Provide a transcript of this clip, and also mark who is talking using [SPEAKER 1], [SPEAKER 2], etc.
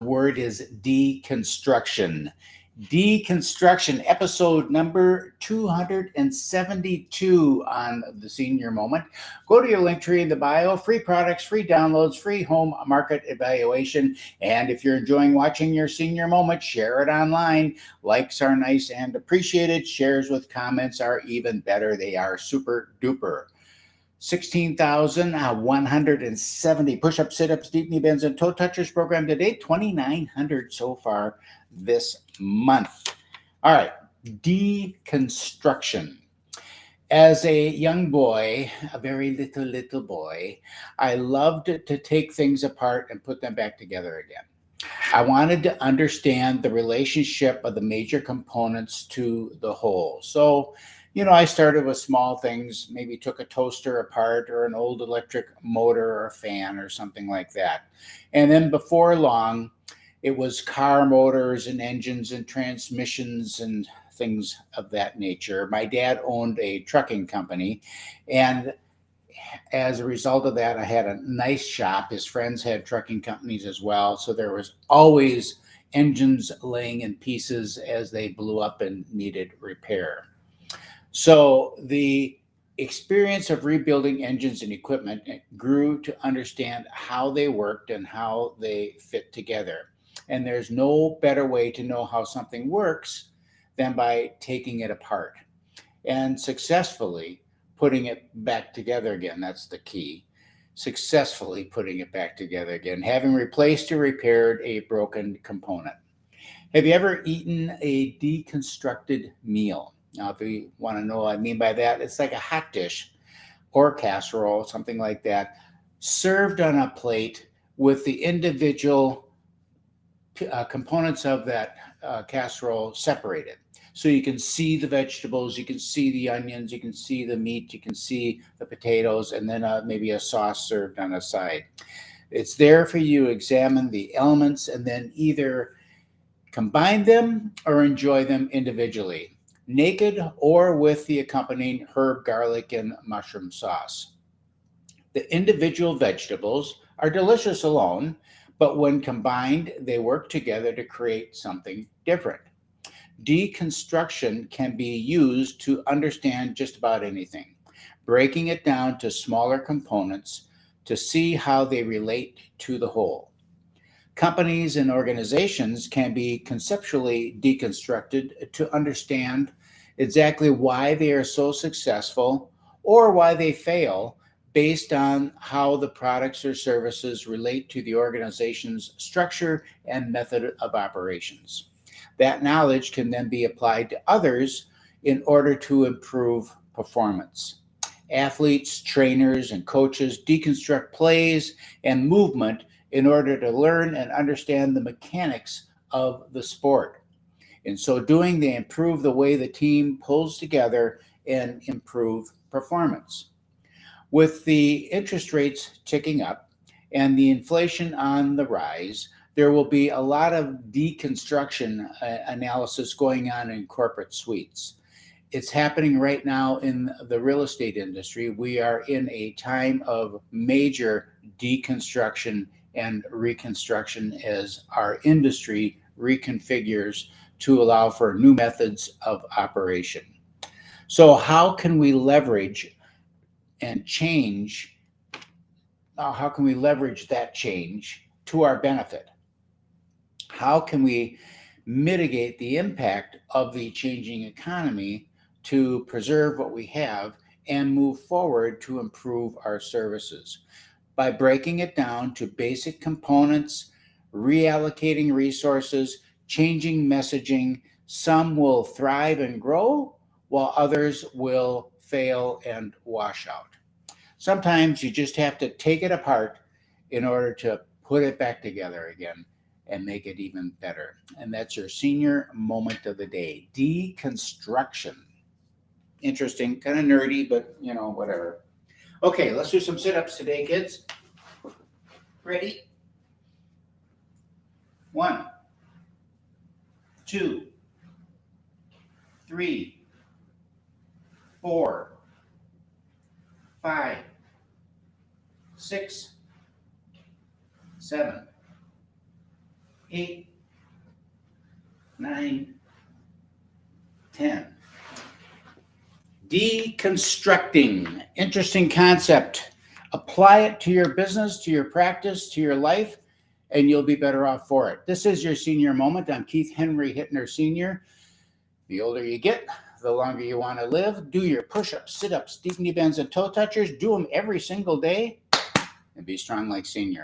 [SPEAKER 1] word is deconstruction. Deconstruction, episode number 272 on the Senior Moment. Go to your link tree in the bio, free products, free downloads, free home market evaluation. And if you're enjoying watching your Senior Moment, share it online. Likes are nice and appreciated. Shares with comments are even better. They are super duper. 16,170 push-ups, sit-ups, deep knee bends, and toe touchers program today. 2,900 so far this month. All right, deconstruction. As a young boy, a very little boy, I loved to take things apart and put them back together again. I wanted to understand the relationship of the major components to the whole. So, I started with small things, maybe took a toaster apart or an old electric motor or a fan or something like that. And then before long, it was car motors and engines and transmissions and things of that nature. My dad owned a trucking company, and as a result of that, I had a nice shop. His friends had trucking companies as well. So there was always engines laying in pieces as they blew up and needed repair. So the experience of rebuilding engines and equipment grew to understand how they worked and how they fit together. And there's no better way to know how something works than by taking it apart and successfully putting it back together again. That's the key. Successfully putting it back together again, having replaced or repaired a broken component. Have you ever eaten a deconstructed meal? Now, if you want to know what I mean by that, it's like a hot dish or casserole, something like that, served on a plate with the individual components of that casserole separated. So you can see the vegetables, you can see the onions, you can see the meat, you can see the potatoes, and then maybe a sauce served on a side. It's there for you to examine the elements and then either combine them or enjoy them individually, naked or with the accompanying herb, garlic, and mushroom sauce. The individual vegetables are delicious alone, but when combined, they work together to create something different. Deconstruction can be used to understand just about anything, breaking it down to smaller components to see how they relate to the whole. Companies and organizations can be conceptually deconstructed to understand exactly why they are so successful or why they fail based on how the products or services relate to the organization's structure and method of operations. That knowledge can then be applied to others in order to improve performance. Athletes, trainers, and coaches deconstruct plays and movement in order to learn and understand the mechanics of the sport. In so doing, they improve the way the team pulls together and improve performance. With the interest rates ticking up and the inflation on the rise, there will be a lot of deconstruction analysis going on in corporate suites. It's happening right now in the real estate industry. We are in a time of major deconstruction and reconstruction as our industry reconfigures to allow for new methods of operation. So, how can we leverage and change? How can we leverage that change to our benefit? How can we mitigate the impact of the changing economy to preserve what we have and move forward to improve our services? By breaking it down to basic components, reallocating resources, changing messaging, some will thrive and grow, while others will fail and wash out. Sometimes you just have to take it apart in order to put it back together again and make it even better. And that's your senior moment of the day, deconstruction. Interesting, kind of nerdy, but whatever. Okay, let's do some sit ups today, kids. Ready? One, two, three, 4, 5, 6, 7, 8, 9, 10. Deconstructing. Interesting concept. Apply it to your business, to your practice, to your life, and you'll be better off for it. This is your senior moment. I'm Keith Hittner Senior. The older you get, the longer you want to live. Do your push-ups, sit-ups, deep knee bends, and toe touchers. Do them every single day, and be strong like Senior.